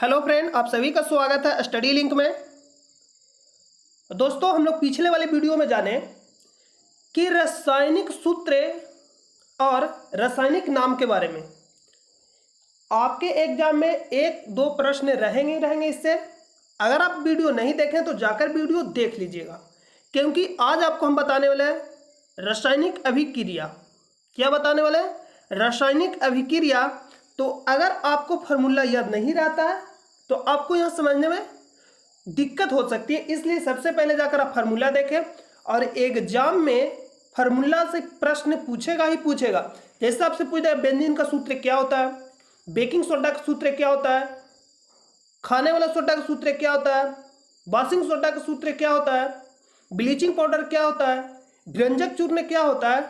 Hello friend, आप सभी का स्वागत है स्टडी लिंक में। दोस्तों, हम लोग पिछले वाले वीडियो में जाने कि रासायनिक सूत्र और रासायनिक नाम के बारे में। आपके एग्जाम में एक दो प्रश्न रहेंगे इससे। अगर आप वीडियो नहीं देखें तो जाकर वीडियो देख लीजिएगा, क्योंकि आज आपको हम बताने वाले हैं रासायनिक अभिक्रिया। क्या बताने वाले हैं? रासायनिक अभिक्रिया। तो अगर आपको फार्मूला याद नहीं रहता है तो आपको यहां समझने में दिक्कत हो सकती है, इसलिए सबसे पहले जाकर आप फार्मूला देखें। और एग्जाम में फार्मूला से प्रश्न पूछेगा ही पूछेगा। जैसे आपसे पूछता है बेंजीन का सूत्र क्या होता है, बेकिंग सोडा का सूत्र क्या होता है, खाने वाला सोडा का सूत्र क्या होता है, वाशिंग सोडा का सूत्र क्या होता है, ब्लीचिंग पाउडर क्या होता है, व्यंजक चूर्ण क्या होता है,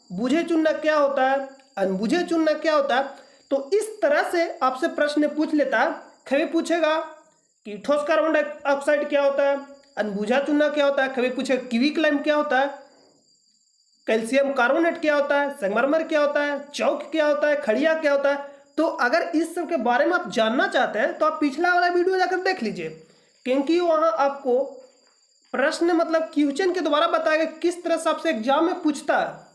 बुझे चूर्ण क्या होता है, अनबुझे चूर्ण क्या होता है। तो इस तरह से आपसे प्रश्न पूछ लेता है। कभी पूछेगा कि ठोस कार्बन डाइऑक्साइड क्या होता है, अनबुझा चूना क्या होता है, कभी पूछेगा क्विकलाइम क्या होता है, कैल्शियम कार्बोनेट क्या होता है, संगमरमर क्या होता है, चौक क्या होता है, खड़िया क्या होता है। तो अगर इस सब के बारे में आप जानना चाहते हैं तो आप पिछला वाला वीडियो जाकर देख लीजिए, क्योंकि वहां आपको प्रश्न मतलब क्वेश्चन के द्वारा बताया गया किस तरह से आपसे एग्जाम में पूछता है।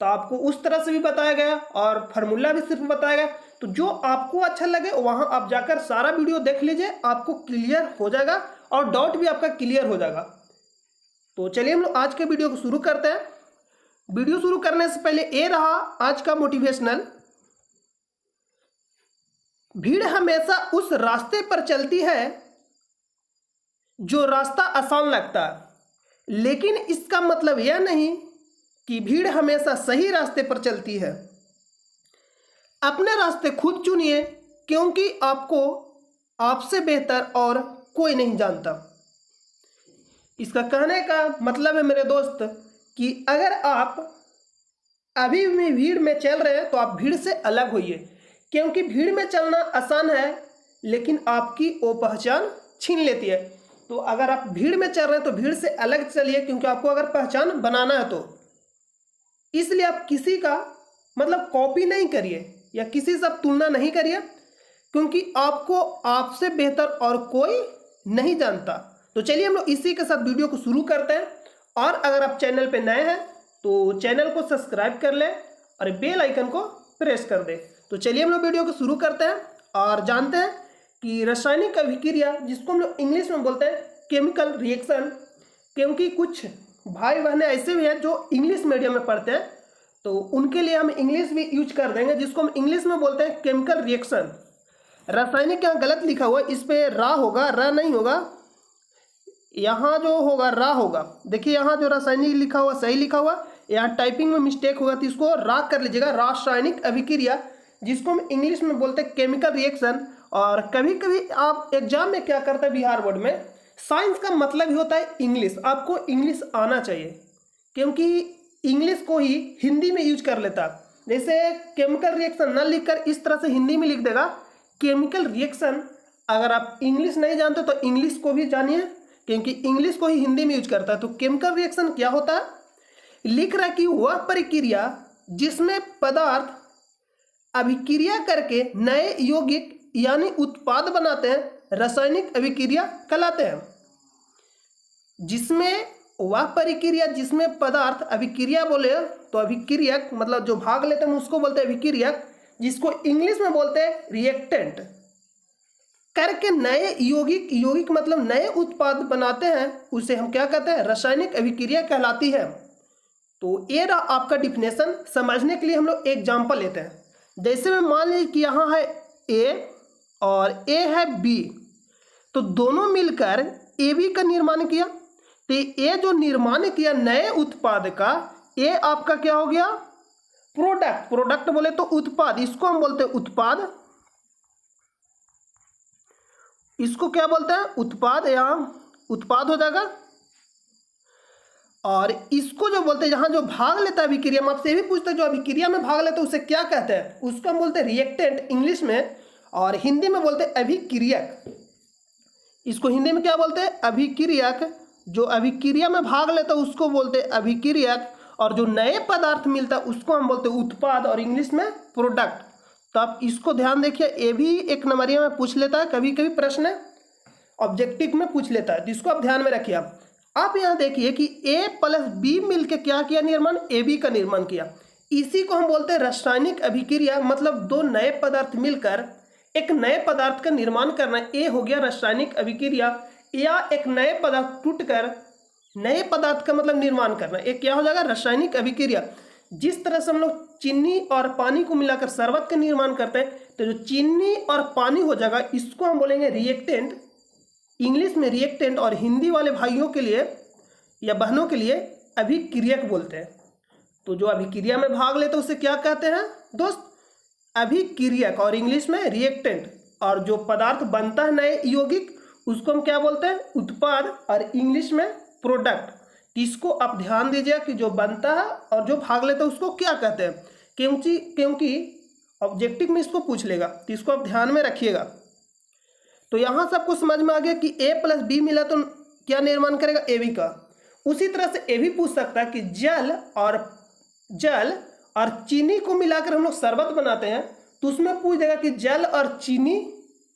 तो आपको उस तरह से भी बताया गया और फार्मूला भी सिर्फ बताया गया। तो जो आपको अच्छा लगे वहां आप जाकर सारा वीडियो देख लीजिए, आपको क्लियर हो जाएगा और डाउट भी आपका क्लियर हो जाएगा। तो चलिए हम लोग आज के वीडियो को शुरू करते हैं। वीडियो शुरू करने से पहले ये रहा आज का मोटिवेशनल। भीड़ हमेशा उस रास्ते पर चलती है जो रास्ता आसान लगता है, लेकिन इसका मतलब यह नहीं कि भीड़ हमेशा सही रास्ते पर चलती है। अपने रास्ते खुद चुनिए, क्योंकि आपको आपसे बेहतर और कोई नहीं जानता। इसका कहने का मतलब है मेरे दोस्त कि अगर आप अभी भी भीड़ में चल रहे हैं तो आप भीड़ से अलग होइए, क्योंकि भीड़ में चलना आसान है लेकिन आपकी वो पहचान छीन लेती है। तो अगर आप भीड़ में चल रहे हैं तो भीड़ से अलग चलिए, क्योंकि आपको अगर पहचान बनाना है तो इसलिए आप किसी का मतलब कॉपी नहीं करिए या किसी से आप तुलना नहीं करिए, क्योंकि आपको आपसे बेहतर और कोई नहीं जानता। तो चलिए हम लोग इसी के साथ वीडियो को शुरू करते हैं। और अगर आप चैनल पे नए हैं तो चैनल को सब्सक्राइब कर लें और बेल आइकन को प्रेस कर दें। तो चलिए हम लोग वीडियो को शुरू करते हैं और जानते हैं कि रासायनिक अभिक्रिया, जिसको हम लोग इंग्लिश में बोलते हैं केमिकल रिएक्शन, क्योंकि कुछ भाई बहनें ऐसे भी हैं जो इंग्लिश मीडियम में पढ़ते हैं, तो उनके लिए हम इंग्लिश भी यूज कर देंगे, जिसको हम इंग्लिश में बोलते हैं केमिकल रिएक्शन। रासायनिक यहाँ गलत लिखा हुआ है, इस पे रा होगा, रा नहीं होगा। यहाँ जो होगा रा होगा। देखिए यहाँ जो रासायनिक लिखा हुआ सही लिखा हुआ, यहाँ टाइपिंग में मिस्टेक होगा, तो इसको रा कर लीजिएगा। रासायनिक अभिक्रिया, जिसको हम इंग्लिश में बोलते हैं केमिकल रिएक्शन। और कभी कभी आप एग्जाम में क्या करते हैं, बिहार बोर्ड में साइंस का मतलब ही होता है इंग्लिश। आपको इंग्लिश आना चाहिए, क्योंकि इंग्लिश को ही हिंदी में यूज कर लेता। जैसे केमिकल रिएक्शन ना लिखकर इस तरह से हिंदी में लिख देगा केमिकल रिएक्शन। अगर आप इंग्लिश नहीं जानते तो इंग्लिश को भी जानिए, क्योंकि इंग्लिश को ही हिंदी में यूज करता है। तो केमिकल रिएक्शन क्या होता है? लिख रहा है कि वह प्रक्रिया जिसमें पदार्थ अभिक्रिया करके नए यौगिक यानी उत्पाद बनाते हैं, रासायनिक अभिक्रिया कहलाते हैं। जिसमें वह प्रक्रिया जिसमें पदार्थ अभिक्रिया बोले तो अभिक्रियक मतलब जो भाग लेते हैं उसको बोलते हैं अभिक्रियक, जिसको इंग्लिश में बोलते हैं रिएक्टेंट, करके नए यौगिक, यौगिक मतलब नए उत्पाद बनाते हैं, उसे हम क्या कहते हैं? रासायनिक अभिक्रिया कहलाती है। तो ये रहा आपका डिफिनेशन। समझने के लिए हम लोग एग्जाम्पल लेते हैं। जैसे में मान लीजिए कि यहाँ है ए और ए है बी, तो दोनों मिलकर ए बी का निर्माण किया। तो ये जो निर्माण किया नए उत्पाद का, ये आपका क्या हो गया? प्रोडक्ट। प्रोडक्ट बोले तो उत्पाद, इसको हम बोलते हैं उत्पाद। इसको क्या बोलते हैं? उत्पाद। यहां उत्पाद हो जाएगा। और इसको जो बोलते हैं जहां जो भाग लेता है अभिक्रिया में, आपसे ये भी पूछते हैं जो अभिक्रिया में भाग लेता है उसे क्या कहते हैं? उसको हम बोलते हैं रिएक्टेंट इंग्लिश में, और हिंदी में बोलते हैं अभिक्रियक। इसको हिंदी में क्या बोलते हैं? अभिक्रियक। जो अभिक्रिया में भाग लेता है उसको बोलते हैं अभिक्रियक, और जो नए पदार्थ मिलता है उसको हम बोलते हैं उत्पाद, और इंग्लिश में प्रोडक्ट। तो आप इसको ध्यान देखिए, ए भी एक नंबरिया में पूछ लेता है, कभी कभी प्रश्न ऑब्जेक्टिव में पूछ लेता है, तो इसको आप ध्यान में रखिए। आप यहाँ देखिए कि ए प्लस बी मिलकर क्या किया निर्माण, ए बी का निर्माण किया। इसी को हम बोलते हैं रासायनिक अभिक्रिया, मतलब दो नए पदार्थ मिलकर एक नए पदार्थ का निर्माण करना, ये हो गया रासायनिक अभिक्रिया। या एक नए पदार्थ टूटकर नए पदार्थ का मतलब निर्माण करना, एक क्या हो जाएगा, रासायनिक अभिक्रिया। जिस तरह से हम लोग चीनी और पानी को मिलाकर शरबत का निर्माण करते हैं, तो जो चीनी और पानी हो जाएगा इसको हम बोलेंगे रिएक्टेंट, इंग्लिश में रिएक्टेंट, और हिंदी वाले भाइयों के लिए या बहनों के लिए अभिक्रियक बोलते हैं। तो जो अभिक्रिया में भाग लेते हैं उसे क्या कहते हैं दोस्त, अभिक्रियक, और इंग्लिश में रिएक्टेंट। और जो पदार्थ बनता है नए यौगिक उसको हम क्या बोलते हैं, उत्पाद, और इंग्लिश में प्रोडक्ट। इसको आप ध्यान दीजिए कि जो बनता है और जो भाग लेता है उसको क्या कहते हैं, क्योंकि ऑब्जेक्टिव में इसको पूछ लेगा, तो इसको आप ध्यान में रखिएगा। तो यहाँ सबको समझ में आ गया कि ए प्लस बी मिला तो क्या निर्माण करेगा, ए बी का। उसी तरह से ए भी पूछ सकता है कि जल और चीनी को मिलाकर हम लोग शरबत बनाते हैं, तो उसमें पूछ देगा कि जल और चीनी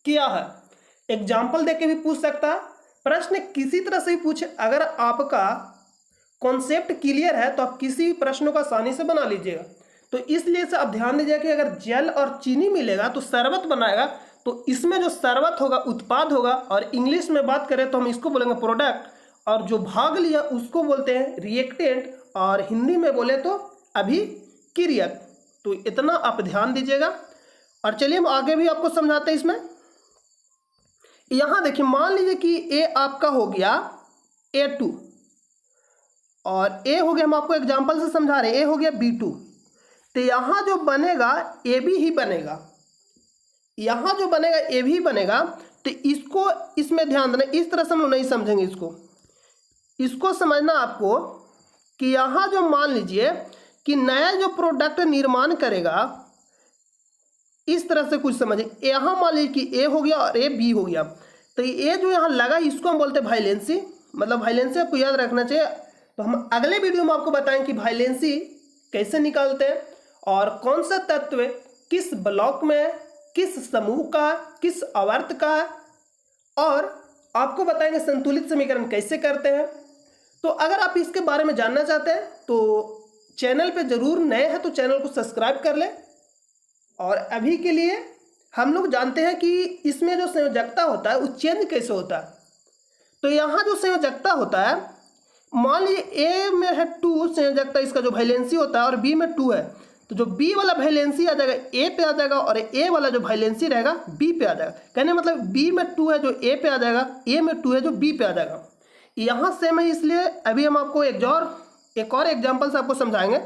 क्या है। एग्जाम्पल देके भी पूछ सकता है। प्रश्न किसी तरह से भी पूछे, अगर आपका कॉन्सेप्ट क्लियर है तो आप किसी भी प्रश्नों को आसानी से बना लीजिएगा। तो इसलिए से आप ध्यान दीजिए कि अगर जल और चीनी मिलेगा तो शरबत बनाएगा, तो इसमें जो शरबत होगा उत्पाद होगा, और इंग्लिश में बात करें तो हम इसको बोलेंगे प्रोडक्ट, और जो भाग लिया उसको बोलते हैं रिएक्टेंट, और हिंदी में बोले तो अभिक्रियक। तो इतना आप ध्यान दीजिएगा। और चलिए हम आगे भी आपको समझाते हैं। इसमें यहाँ देखिए, मान लीजिए कि ए आपका हो गया A2 और ए हो गया, हम आपको एग्जांपल से समझा रहे हैं, ए हो गया B2। तो यहाँ जो बनेगा ए बी ही बनेगा, यहाँ जो बनेगा ए भी बनेगा। तो इसको इसमें ध्यान देना, इस तरह से हम लोग नहीं समझेंगे इसको समझना आपको कि यहाँ जो मान लीजिए कि नया जो प्रोडक्ट निर्माण करेगा, इस तरह से कुछ समझे। यहाँ मान लीजिए कि ए हो गया और ए बी हो गया, तो ये जो यहाँ लगा इसको हम बोलते हैं वाइलेंसी, मतलब वाइलेंसी आपको याद रखना चाहिए। तो हम अगले वीडियो में आपको बताएं कि वाइलेंसी कैसे निकालते हैं और कौन सा तत्व किस ब्लॉक में, किस समूह का, किस आवर्त का, और आपको बताएंगे संतुलित समीकरण कैसे करते हैं। तो अगर आप इसके बारे में जानना चाहते हैं तो चैनल पे जरूर नए हैं तो चैनल को सब्सक्राइब कर लें। और अभी के लिए हम लोग जानते हैं कि इसमें जो संयोजकता होता है वो चेंज कैसे होता है। तो यहाँ जो संयोजकता होता है, मान लीजिए ए में है 2 संयोजकता, इसका जो वैलेंसी होता है, और बी में 2 है, तो जो बी वाला वैलेंसी आ जाएगा ए पे आ जाएगा, और ए वाला जो वैलेंसी रहेगा बी पे आ जाएगा। कहने मतलब बी में 2 है जो ए पे आ जाएगा, ए में 2 है जो बी पे आ जाएगा। यहाँ सेम है, इसलिए अभी हम आपको एक और एग्जाम्पल से आपको समझाएंगे।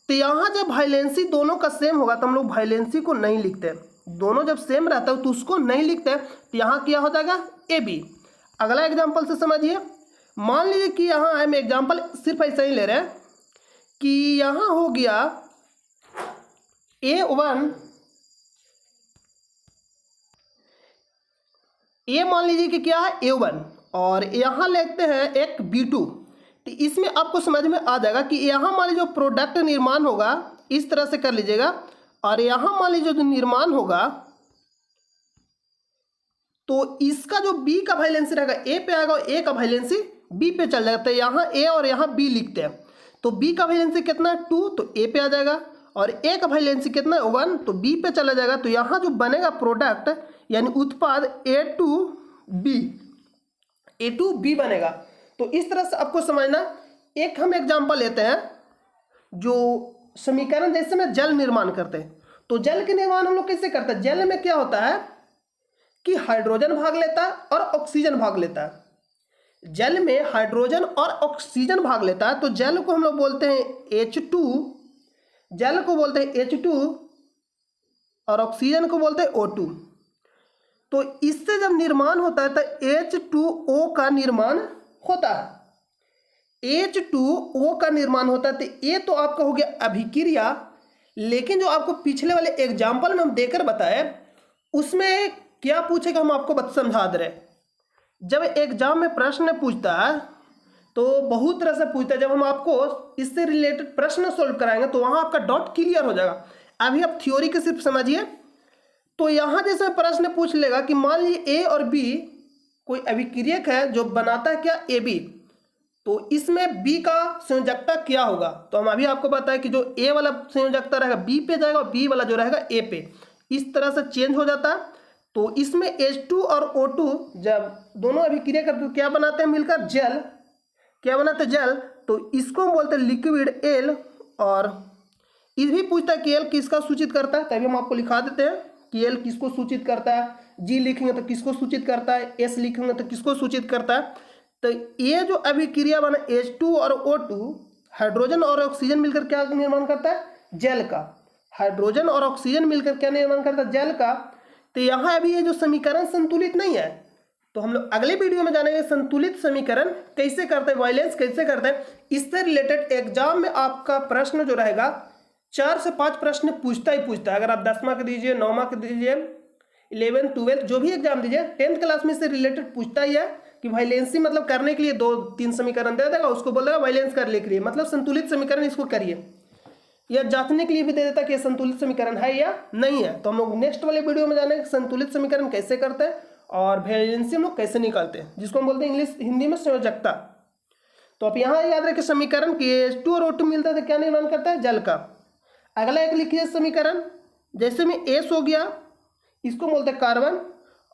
तो यहाँ जब वैलेंसी दोनों का सेम होगा तो हम लोग वैलेंसी को नहीं लिखते, दोनों जब सेम रहता है तो उसको नहीं लिखते। तो यहाँ क्या हो जाएगा ए बी। अगला एग्जाम्पल से समझिए, मान लीजिए कि यहाँ हम एग्जाम्पल सिर्फ ऐसा ही ले रहे हैं कि यहाँ हो गया A1, ए मान लीजिए कि क्या है A1, और यहाँ लेते हैं एक B2। तो इसमें आपको समझ में आ जाएगा कि यहाँ मान लीजिए जो प्रोडक्ट निर्माण होगा इस तरह से कर लीजिएगा, और यहाँ मान लीजिए जो निर्माण होगा तो इसका जो बी का वैलेंसी रहेगा ए पे आएगा और ए का वैलेंसी बी पे चल जाएगा। तो यहाँ ए और यहाँ बी लिखते हैं, तो बी का वैलेंसी कितना है 2, तो ए पे आ जाएगा, और ए का वैलेंसी कितना है 1, तो बी पे चला जाएगा। तो यहाँ जो बनेगा प्रोडक्ट यानी उत्पाद A2B बनेगा। तो इस तरह से आपको समझना। एक हम एग्जाम्पल लेते हैं, जो समीकरण जैसे में जल निर्माण करते हैं, तो जल के निर्माण हम लोग कैसे करते हैं। जल में क्या होता है कि हाइड्रोजन भाग लेता है और ऑक्सीजन भाग लेता है। जल में हाइड्रोजन और ऑक्सीजन भाग लेता है, तो जल को हम लोग बोलते हैं H2, जल को बोलते हैं H2 और ऑक्सीजन को बोलते हैं O2। तो इससे जब निर्माण होता है तो H2O का निर्माण होता है, H2O का निर्माण होता है। तो ये तो आपका हो गया अभिक्रिया। लेकिन जो आपको पिछले वाले एग्जाम्पल में हम देकर बताए उसमें क्या पूछेगा हम आपको समझा दे रहे। जब एग्जाम में प्रश्न पूछता है तो बहुत तरह से पूछता है, जब हम आपको इससे रिलेटेड प्रश्न सोल्व कराएंगे तो वहाँ आपका डाउट क्लियर हो जाएगा। अभी आप थ्योरी के सिर्फ समझिए तो यहाँ जैसे प्रश्न पूछ लेगा कि मान लीजिए ए और बी कोई अभिक्रियक है जो बनाता है क्या ए बी, तो इसमें बी का संयोजकता क्या होगा। तो हम अभी आपको बताएं कि जो ए वाला संयोजकता रहेगा बी पे जाएगा और बी वाला जो रहेगा ए पे, इस तरह से चेंज हो जाता है। तो इसमें H2 और O2 जब दोनों अभिक्रिया करते तो क्या बनाते हैं मिलकर जल, क्या बनाते हैं जल। तो इसको हम बोलते हैं लिक्विड एल। और इस भी पूछता है कि एल किसका सूचित करता है, तभी हम आपको लिखा देते हैं कि एल किसको सूचित करता है। जी लिखेंगे तो किसको सूचित करता है, एस लिखेंगे तो किसको सूचित करता है। तो ये जो अभिक्रिया बना H2 और O2 हाइड्रोजन और ऑक्सीजन मिलकर क्या निर्माण करता है, जल का। हाइड्रोजन और ऑक्सीजन मिलकर क्या निर्माण करता है, जल का। तो यहाँ अभी ये जो समीकरण संतुलित नहीं है, तो हम लोग अगले वीडियो में जानेंगे संतुलित समीकरण कैसे करते हैं, वैलेंस कैसे करते हैं। इससे रिलेटेड एग्जाम में आपका प्रश्न जो रहेगा 4 से 5 प्रश्न पूछता ही पूछता है। अगर आप 10वां के दीजिए, 9वां के दीजिए, 11, 12 जो भी एग्जाम दीजिए, 10th क्लास में से रिलेटेड पूछता ही है कि वाइलेंसी मतलब करने के लिए 2-3 समीकरण दे देगा, उसको बोल देगा वाइलेंस करने के लिए मतलब संतुलित समीकरण इसको करिए, या जांचने के लिए भी दे देता कि संतुलित समीकरण है या नहीं है। तो हम लोग नेक्स्ट वाले वीडियो में जानेंगे संतुलित समीकरण कैसे करते हैं और वैलेंसी हम लोग कैसे निकालते हैं, जिसको हम बोलते हैं हिंदी में संयोजकता। तो आप यहाँ याद रखें समीकरण की H2 और O2 मिलता है तो क्या निर्माण करता है, जल का। अगला एक लिखिए समीकरण, जैसे में एस हो गया इसको बोलते हैं कार्बन,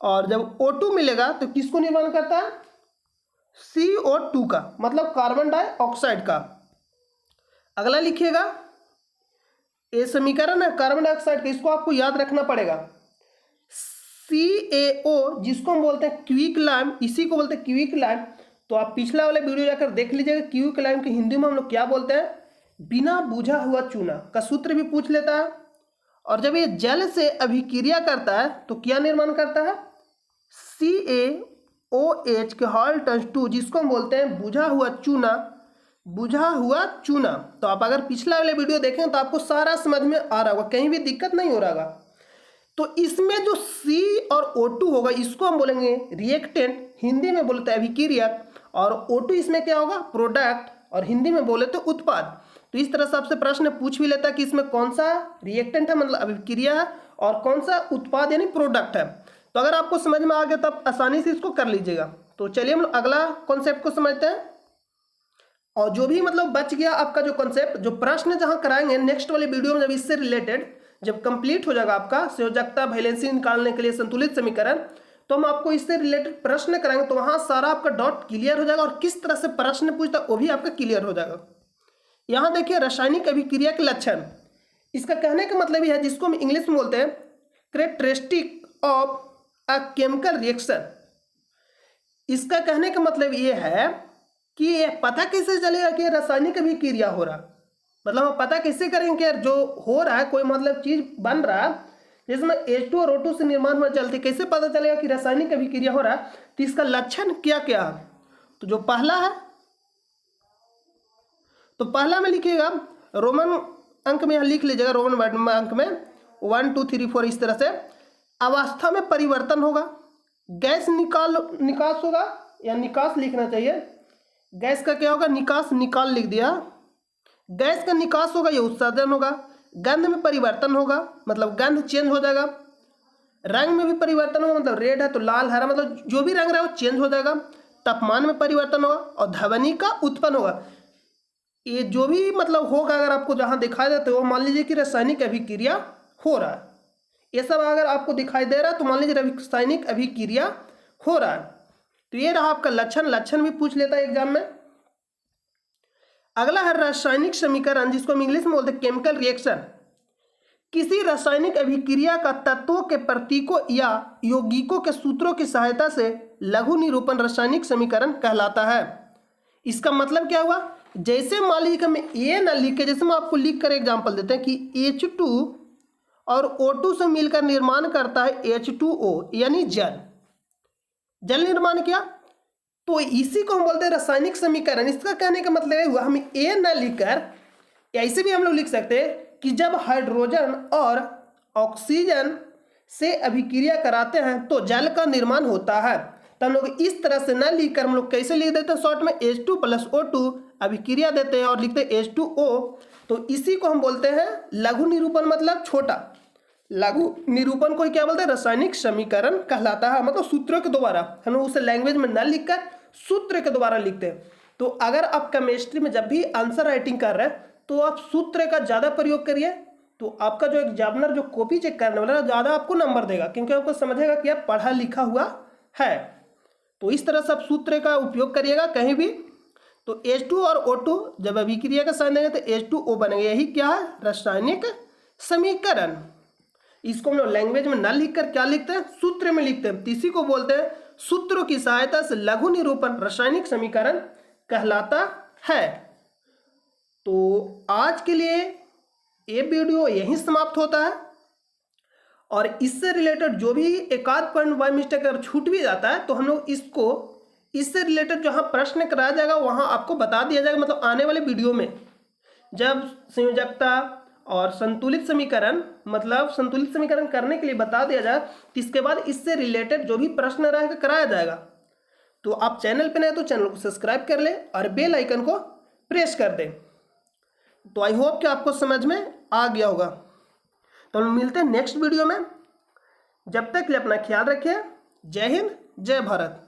और जब O2 मिलेगा तो किसको निर्माण करता है, CO2 का, मतलब कार्बन डाइऑक्साइड का। अगला लिखिएगा ये समीकरण है कार्बन डाइऑक्साइड का, इसको आपको याद रखना पड़ेगा। CaO जिसको हम बोलते हैं क्विक लाइम, इसी को बोलते हैं क्विक लाइम। तो आप पिछला वाले वीडियो जाकर देख लीजिएगा क्विक लाइम की हिंदी में हम लोग क्या बोलते हैं, बिना बुझा हुआ चूना का सूत्र भी पूछ लेता है। और जब ये जल से अभिक्रिया करता है तो क्या निर्माण करता है, CaOH के हॉल टर्न्स टू, जिसको हम बोलते हैं बुझा हुआ चूना, बुझा हुआ चूना। तो आप अगर पिछला वाले वीडियो देखें तो आपको सारा समझ में आ रहा होगा, कहीं भी दिक्कत नहीं हो रहा होगा। तो इसमें जो C और O2 होगा इसको हम बोलेंगे रिएक्टेंट, हिंदी में बोलते हैं अभिक्रियक, और O2 इसमें क्या होगा, प्रोडक्ट, और हिंदी में बोले तो उत्पाद। तो इस तरह से आपसे प्रश्न पूछ भी लेता है कि इसमें कौन सा रिएक्टेंट है मतलब अभिक्रिया है, और कौन सा उत्पाद यानी प्रोडक्ट है। तो अगर आपको समझ में आ गया तो आप आसानी से इसको कर लीजिएगा। तो चलिए हम अगला कॉन्सेप्ट को समझते हैं। और जो भी मतलब बच गया आपका जो कॉन्सेप्ट, जो प्रश्न जहां कराएंगे नेक्स्ट वाले वीडियो में, जब इससे रिलेटेड जब कंप्लीट हो जाएगा आपका संयोजकता वैलेंसी निकालने के लिए संतुलित समीकरण, तो हम आपको इससे रिलेटेड प्रश्न कराएंगे। तो वहां सारा आपका डाउट क्लियर हो जाएगा और किस तरह से प्रश्न पूछता है वो भी आपका क्लियर हो जाएगा। यहाँ देखिए रासायनिक अभिक्रिया के लक्षण, इसका कहने का मतलब यह है जिसको हम इंग्लिश में बोलते हैं characteristic of a chemical reaction. इसका कहने का मतलब ये है कि ये पता कैसे चलेगा कि रासायनिक अभिक्रिया हो रहा, मतलब हम पता कैसे करेंगे कि यार जो हो रहा है कोई मतलब चीज बन रहा है जिसमें H2 और O2 से निर्माण में चलती, कैसे पता चलेगा कि रासायनिक अभिक्रिया हो रहा है। तो इसका लक्षण क्या क्या है, तो जो पहला है, तो पहला में लिखिएगा रोमन अंक में, यहाँ लिख लीजिएगा रोमन अंक में 1 2 3 4 इस तरह से। अवस्था में परिवर्तन होगा, गैस निकास होगा, या निकास लिखना चाहिए, गैस का क्या होगा, निकास, निकाल लिख दिया। गैस का निकास होगा या उत्सर्जन होगा। गंध में परिवर्तन होगा, मतलब गंध चेंज हो जाएगा। रंग में भी परिवर्तन होगा, मतलब रेड है तो लाल, हरा, मतलब जो भी रंग रहा है वो चेंज हो जाएगा। तापमान में परिवर्तन होगा और ध्वनि का उत्पन्न होगा। ये जो भी मतलब होगा अगर आपको जहां दिखाई देते हो, मान लीजिए कि रासायनिक अभिक्रिया हो रहा है, ये सब अगर आपको दिखाई दे रहा है तो मान लीजिए रासायनिक अभिक्रिया हो रहा है। तो ये रहा आपका लक्षण, लक्षण भी पूछ लेता है एग्जाम में। अगला है रासायनिक समीकरण, जिसको हम इंग्लिश में बोलते हैं केमिकल रिएक्शन। किसी रासायनिक अभिक्रिया का तत्वों के प्रतीकों या यौगिकों के सूत्रों की सहायता से लघु निरूपण रासायनिक समीकरण कहलाता है। इसका मतलब क्या हुआ, जैसे मान लीजिए कि हमें ये ना लिख के, जैसे हम आपको लिख कर एग्जाम्पल देते हैं कि H2 और O2 से मिलकर निर्माण करता है H2O यानी जल, जल निर्माण किया, तो इसी को हम बोलते हैं रासायनिक समीकरण। इसका कहने का मतलब हुआ हम ये ना लिखकर ऐसे भी हम लोग लिख सकते हैं कि जब हाइड्रोजन और ऑक्सीजन से अभिक्रिया कराते हैं तो जल का निर्माण होता है। तो हम लोग इस तरह से ना लिखकर हम लोग कैसे लिख देते हैं, शॉर्ट में H2 + O2 अभिक्रिया देते हैं और लिखते हैं H2O। तो इसी को हम बोलते हैं लघु निरूपण, मतलब छोटा। लघु निरूपण को क्या बोलते हैं? रासायनिक समीकरण कहलाता है। मतलब सूत्रों के द्वारा, हम लोग उसे लैंग्वेज में न लिखकर सूत्र के द्वारा लिखते हैं। तो अगर आप केमिस्ट्री में जब भी आंसर राइटिंग कर रहे हैं तो आप सूत्र का ज़्यादा प्रयोग करिए, तो आपका जो एग्जामिनर जो कॉपी चेक करने वाला है ज़्यादा आपको नंबर देगा, क्योंकि आपको समझेगा कि आप पढ़ा लिखा हुआ है। तो इस तरह से आप सूत्र का उपयोग करिएगा कहीं भी। तो H2 और O2 जब अभिक्रिया का साइन देंगे तो H2O बनेगा। यही क्या है? रासायनिक समीकरण। इसको हम लोग लैंग्वेज में ना लिखकर क्या लिखते हैं? सूत्र में लिखते हैं। इसी को बोलते हैं सूत्रों की सहायता से लघु निरूपण रासायनिक समीकरण कहलाता है। तो आज के लिए ये वीडियो यहीं समाप्त होता है, और इससे रिलेटेड जो भी एकाध पॉइंट बाय मिस्टेक अगर छूट भी जाता है तो हम लोग इसको इससे रिलेटेड जहाँ प्रश्न कराया जाएगा वहाँ आपको बता दिया जाएगा। मतलब आने वाले वीडियो में जब संयोजकता और संतुलित समीकरण, मतलब संतुलित समीकरण करने के लिए बता दिया जाए, तो इसके बाद इससे रिलेटेड जो भी प्रश्न रहेगा कराया जाएगा। तो आप चैनल पे नए तो चैनल को सब्सक्राइब कर ले और बेल आइकन को प्रेस कर दें। तो आई होप कि आपको समझ में आ गया होगा। तो हम मिलते हैं नेक्स्ट वीडियो में। जब तक के लिए अपना ख्याल रखिए। जय हिंद, जय भारत।